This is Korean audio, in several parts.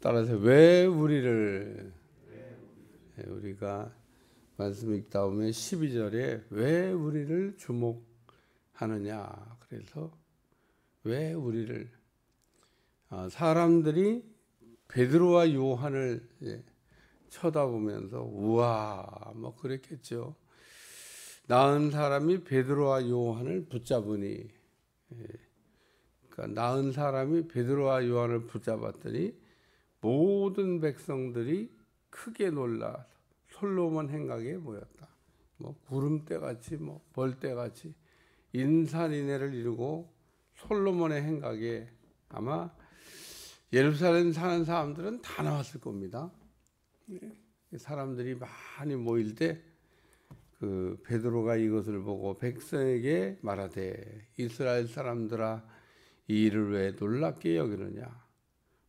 따라서 왜 우리를 우리가 말씀 읽다 보면 12절에 왜 우리를 주목하느냐. 그래서 왜 우리를 사람들이 베드로와 요한을 쳐다보면서 우와 뭐 그랬겠죠. 낳은 사람이 베드로와 요한을 붙잡으니 그러니까 낳은 사람이 베드로와 요한을 붙잡았더니 모든 백성들이 크게 놀라 솔로몬 행각에 모였다. 뭐 구름대같이 뭐 벌떼같이 인산인해를 이루고 솔로몬의 행각에 아마 예루살렘 사는 사람들은 다 나왔을 겁니다. 사람들이 많이 모일 때 그 베드로가 이것을 보고 백성에게 말하되 이스라엘 사람들아 이 일을 왜 놀랍게 여기느냐.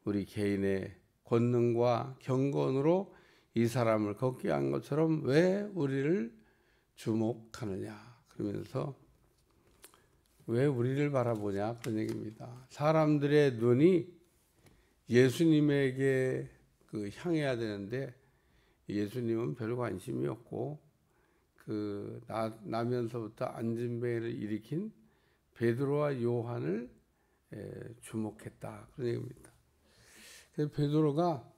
우리 개인의 권능과 경건으로 이 사람을 걷게 한 것처럼 왜 우리를 주목하느냐. 그러면서 왜 우리를 바라보냐 그런 얘기입니다. 사람들의 눈이 예수님에게 향해야 되는데 예수님은 별 관심이 없고 나면서부터 안진뱅이를 일으킨 베드로와 요한을 주목했다 그런 얘기입니다. 그래서 베드로가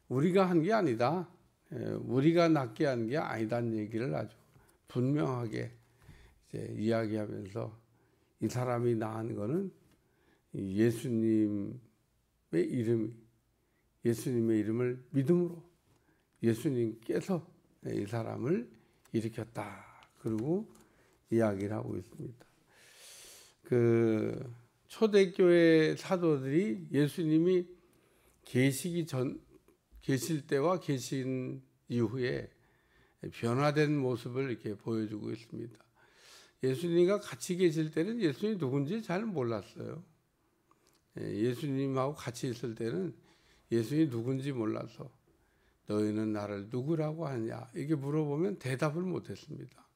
우리가 한 게 아니다, 우리가 낫게 한 게 아니다는 얘기를 아주 분명하게 이야기하면서 이 사람이 낳은 거는 예수님의 이름을 믿음으로 예수님께서 이 사람을 일으켰다. 그리고 이야기를 하고 있습니다. 그 초대교회 사도들이 예수님이 계실 때와 계신 이후에 변화된 모습을 이렇게 보여주고 있습니다. 예수님과 같이 계실 때는 예수님이 누군지 잘 몰랐어요. 예수님하고 같이 있을 때는 예수님이 누군지 몰라서 너희는 나를 누구라고 하냐 이렇게 물어보면 대답을 못했습니다.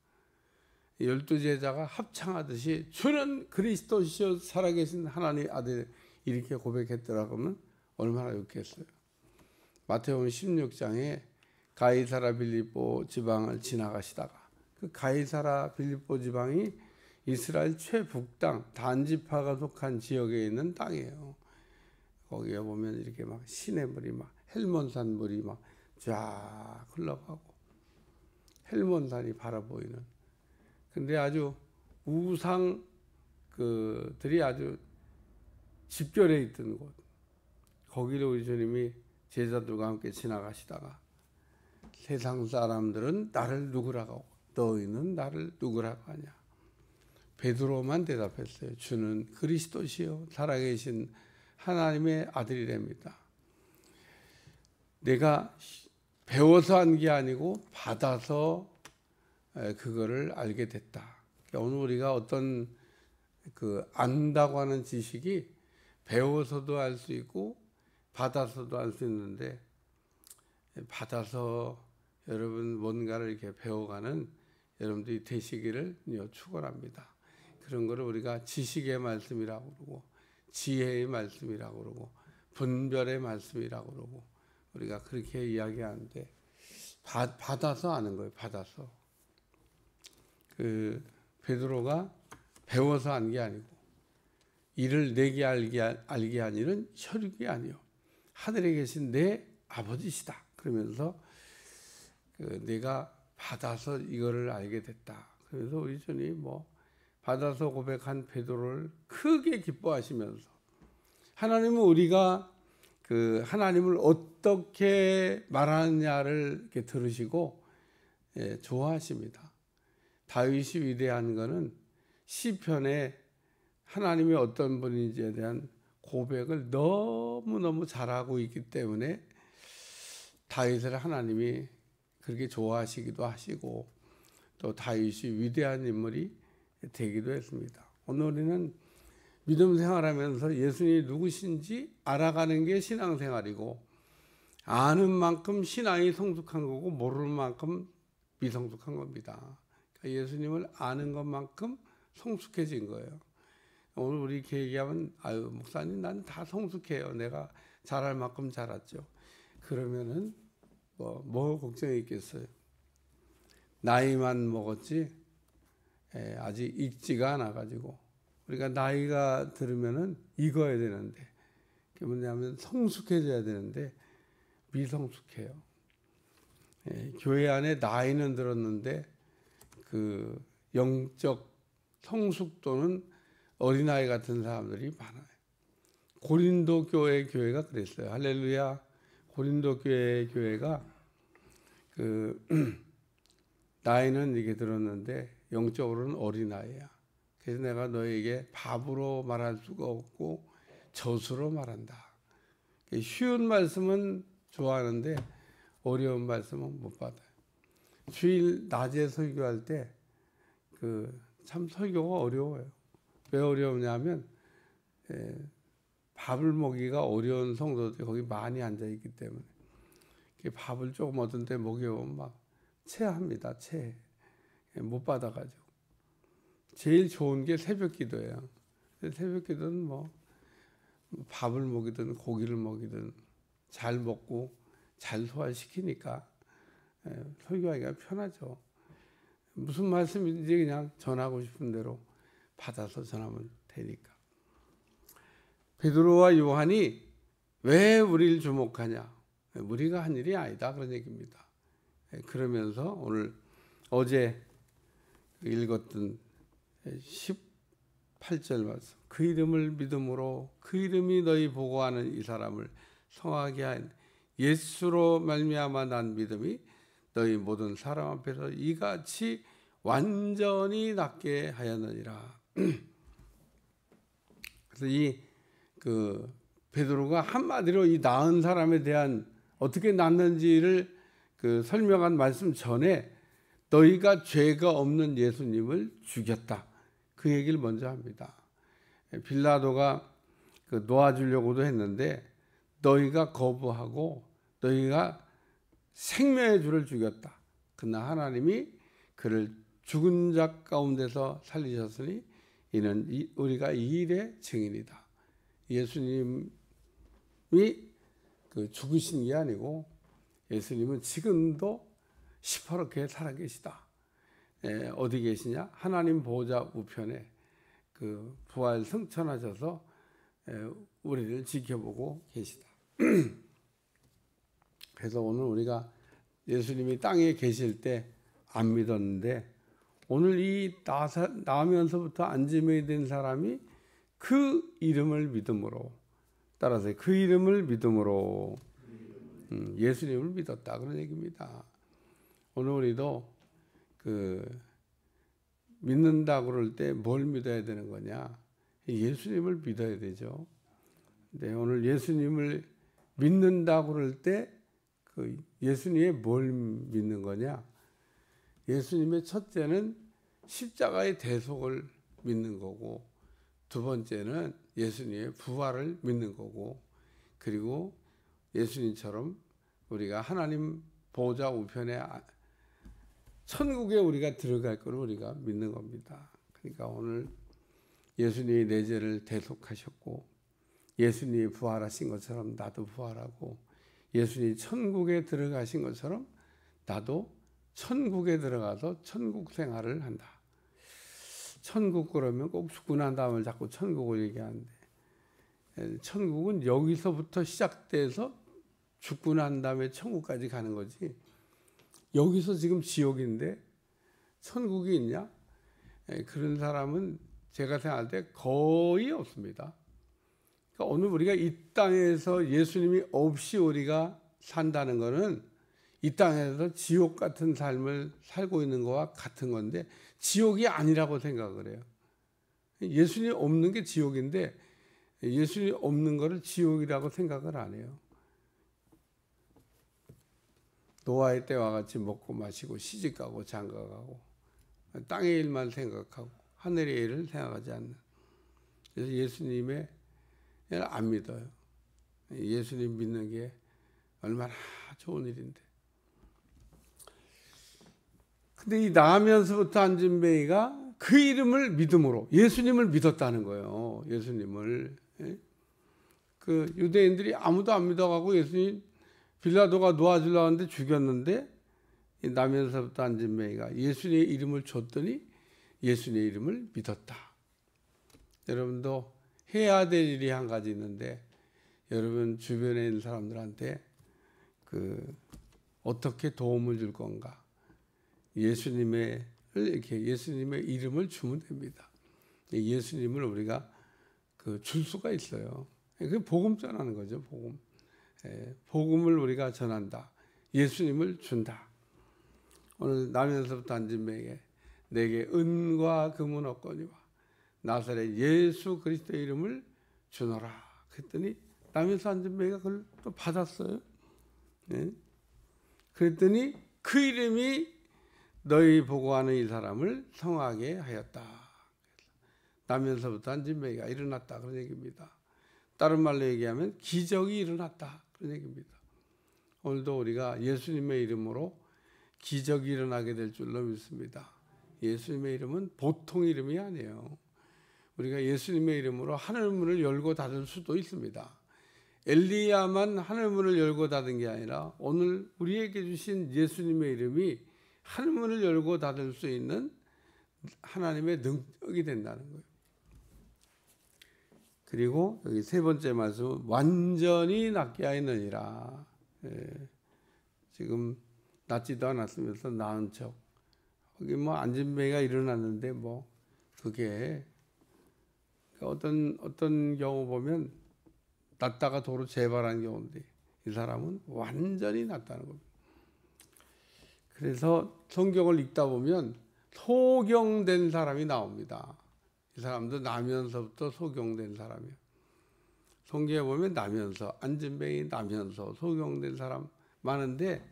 12제자가 합창하듯이 주는 그리스도시요 살아계신 하나님의 아들 이렇게 고백했더라고 하면 얼마나 좋겠어요. 마태복음 16장에 가이사라 빌립보 지방을 지나가시다가 그 가이사라 빌립보 지방이 이스라엘 최북땅 단지파가 속한 지역에 있는 땅이에요. 거기에 보면 이렇게 막 시냇물이 막 헬몬산 물이 막 쫙 흘러가고 헬몬산이 바라보이는. 근데 아주 우상들이 아주 집결해 있던 곳. 거기를 우리 주님이 제자들과 함께 지나가시다가 세상 사람들은 나를 누구라고 하고 너희는 나를 누구라고 하냐. 베드로만 대답했어요. 주는 그리스도시요 살아계신 하나님의 아들이랍니다. 내가 배워서 한 게 아니고 받아서 그거를 알게 됐다. 오늘 우리가 어떤 안다고 하는 지식이 배워서도 알 수 있고 받아서도 알 수 있는데 받아서 여러분 뭔가를 이렇게 배워가는 여러분들이 되시기를 축원합니다. 그런 거를 우리가 지식의 말씀이라고 그러고 지혜의 말씀이라고 그러고 분별의 말씀이라고 그러고 우리가 그렇게 이야기하는데 받아서 아는 거예요. 받아서. 베드로가 배워서 한 게 아니고 이를 내게 알게 한 일은 혈육이 아니요 하늘에 계신 내 아버지시다. 그러면서 내가 받아서 이거를 알게 됐다. 그래서 우리 주님 받아서 고백한 베드로를 크게 기뻐하시면서 하나님은 우리가 하나님을 어떻게 말하느냐를 이렇게 들으시고 좋아하십니다. 다윗이 위대한 것은 시편에 하나님이 어떤 분인지에 대한 고백을 너무너무 잘하고 있기 때문에 다윗을 하나님이 그렇게 좋아하시기도 하시고 또 다윗이 위대한 인물이 되기도 했습니다. 오늘 우리는 믿음 생활하면서 예수님이 누구신지 알아가는 게 신앙생활이고 아는 만큼 신앙이 성숙한 거고 모르는 만큼 미성숙한 겁니다. 그러니까 예수님을 아는 것만큼 성숙해진 거예요. 오늘 우리 이렇게 얘기하면 아유 목사님 난 다 성숙해요. 내가 잘할 만큼 잘했죠. 그러면은 뭐 걱정이 있겠어요. 나이만 먹었지 아직 익지가 않아가지고 우리가 나이가 들으면은 익어야 되는데 그게 뭐냐면 성숙해져야 되는데 미성숙해요. 교회 안에 나이는 들었는데 그 영적 성숙도는 어린아이 같은 사람들이 많아요. 고린도 교회가 그랬어요. 할렐루야. 고린도 교회가 그 나이는 이게 들었는데 영적으로는 어린아이야. 그래서 내가 너에게 밥으로 말할 수가 없고 젖으로 말한다. 쉬운 말씀은 좋아하는데 어려운 말씀은 못 받아요. 주일 낮에 설교할 때 참 설교가 어려워요. 왜 어려우냐면 밥을 먹기가 어려운 성도들이 거기 많이 앉아 있기 때문에 밥을 조금 어떤 때 먹여보면 막 체합니다. 못 받아가지고 제일 좋은 게 새벽기도예요. 새벽기도는 뭐 밥을 먹이든 고기를 먹이든 잘 먹고 잘 소화시키니까 설교하기가 편하죠. 무슨 말씀인지 그냥 전하고 싶은 대로 받아서 전하면 되니까. 베드로와 요한이 왜 우리를 주목하냐? 우리가 한 일이 아니다 그런 얘기입니다. 그러면서 오늘 어제 읽었던 18절 말씀, 그 이름을 믿음으로 그 이름이 너희 보고하는 이 사람을 성하게 한 예수로 말미암아 난 믿음이 너희 모든 사람 앞에서 이같이 완전히 낫게 하였느니라. 그래서 베드로가 한마디로 이 나은 사람에 대한 어떻게 낫는지를 설명한 말씀 전에 너희가 죄가 없는 예수님을 죽였다. 그 얘기를 먼저 합니다. 빌라도가 놓아주려고도 했는데 너희가 거부하고 너희가 생명의 주를 죽였다. 그러나 하나님이 그를 죽은 자 가운데서 살리셨으니 이는 우리가 이 일의 증인이다. 예수님이 죽으신 게 아니고 예수님은 지금도 시퍼렇게 살아계시다. 어디 계시냐? 하나님 보호자 우편에 부활 승천하셔서 우리를 지켜보고 계시다. 그래서 오늘 우리가 예수님이 땅에 계실 때 안 믿었는데 오늘 이 나면서부터 안짐이 된 사람이 그 이름을 믿음으로 따라서 그 이름을 믿음으로 예수님을 믿었다 그런 얘기입니다. 오늘 우리도 믿는다 그럴 때 뭘 믿어야 되는 거냐? 예수님을 믿어야 되죠. 근데 오늘 예수님을 믿는다 그럴 때 예수님의 뭘 믿는 거냐? 예수님의 첫째는 십자가의 대속을 믿는 거고 두 번째는 예수님의 부활을 믿는 거고 그리고 예수님처럼 우리가 하나님 보호자 우편에 천국에 우리가 들어갈 것을 우리가 믿는 겁니다. 그러니까 오늘 예수님이 내 죄를 대속하셨고 예수님이 부활하신 것처럼 나도 부활하고 예수님이 천국에 들어가신 것처럼 나도 천국에 들어가서 천국 생활을 한다. 천국 그러면 꼭 죽고 난 다음에 자꾸 천국을 얘기하는데 천국은 여기서부터 시작돼서 죽고 난 다음에 천국까지 가는 거지 여기서 지금 지옥인데 천국이 있냐? 그런 사람은 제가 생각할 때 거의 없습니다. 그러니까 오늘 우리가 이 땅에서 예수님이 없이 우리가 산다는 것은 이 땅에서 지옥 같은 삶을 살고 있는 것과 같은 건데 지옥이 아니라고 생각을 해요. 예수님 없는 게 지옥인데 예수님 없는 것을 지옥이라고 생각을 안 해요. 노아의 때와 같이 먹고 마시고 시집가고 장가가고 땅의 일만 생각하고 하늘의 일을 생각하지 않는. 그래서 예수님의 일을 안 믿어요. 예수님 믿는 게 얼마나 좋은 일인데. 근데 이 나면서부터 안진뱅이가 그 이름을 믿음으로 예수님을 믿었다는 거예요. 예수님을. 그 유대인들이 아무도 안 믿어가고 예수님 빌라도가 놓아주려고 하는데 죽였는데 이 나면서부터 안진뱅이가 예수님의 이름을 줬더니 예수님의 이름을 믿었다. 여러분도 해야 될 일이 한 가지 있는데 여러분 주변에 있는 사람들한테 어떻게 도움을 줄 건가? 예수님의 이름을 주면 됩니다. 예수님을 우리가 줄 수가 있어요. 그게 복음 전하는 거죠. 복음을 우리가 전한다. 예수님을 준다. 오늘 나면서부터 안진뱅이에게 내게 은과 금은 없거니와 나사렛 예수 그리스도의 이름을 주노라. 그랬더니 나면서 안진뱅이가 그걸 또 받았어요. 그랬더니 그 이름이 너희 보고하는 이 사람을 성하게 하였다. 나면서부터 안진뱅이가 일어났다. 그런 얘기입니다. 다른 말로 얘기하면 기적이 일어났다. 그런 얘기입니다. 오늘도 우리가 예수님의 이름으로 기적이 일어나게 될 줄로 믿습니다. 예수님의 이름은 보통 이름이 아니에요. 우리가 예수님의 이름으로 하늘문을 열고 닫을 수도 있습니다. 엘리야만 하늘문을 열고 닫은 게 아니라 오늘 우리에게 주신 예수님의 이름이 하늘문을 열고 닫을 수 있는 하나님의 능력이 된다는 거예요. 그리고 여기 세 번째 말씀은 완전히 낫게 하였느니라. 지금 낫지도 않았으면서 나은 척. 거기 안진뱅이가 일어났는데 그게 어떤 경우 보면 낫다가 도로 재발한 경우인데 이 사람은 완전히 낫다는 겁니다. 그래서 성경을 읽다 보면 소경된 사람이 나옵니다. 이 사람도 나면서부터 소경된 사람이에요. 성경에 보면 나면서, 안진뱅이 나면서 소경된 사람 많은데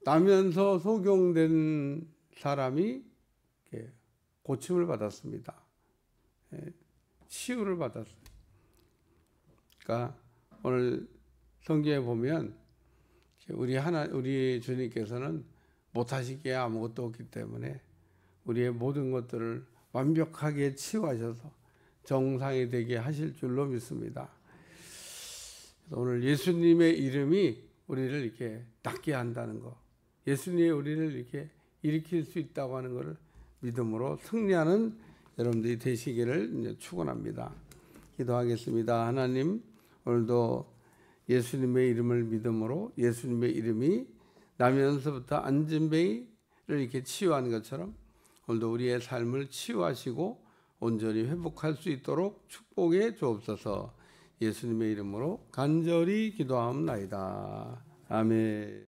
나면서 소경된 사람이 고침을 받았습니다. 치유를 받았어요. 그러니까 오늘 성경에 보면 우리 주님께서는 못하실 게 아무것도 없기 때문에 우리의 모든 것들을 완벽하게 치유하셔서 정상이 되게 하실 줄로 믿습니다. 오늘 예수님의 이름이 우리를 이렇게 낫게 한다는 거, 예수님이 우리를 이렇게 일으킬 수 있다고 하는 것을 믿음으로 승리하는 여러분들이 되시기를 축원합니다. 기도하겠습니다. 하나님, 오늘도 예수님의 이름을 믿음으로 예수님의 이름이 나면서부터 안진뱅이를 이렇게 치유하는 것처럼 오늘도 우리의 삶을 치유하시고 온전히 회복할 수 있도록 축복해 주옵소서. 예수님의 이름으로 간절히 기도하옵나이다. 아멘.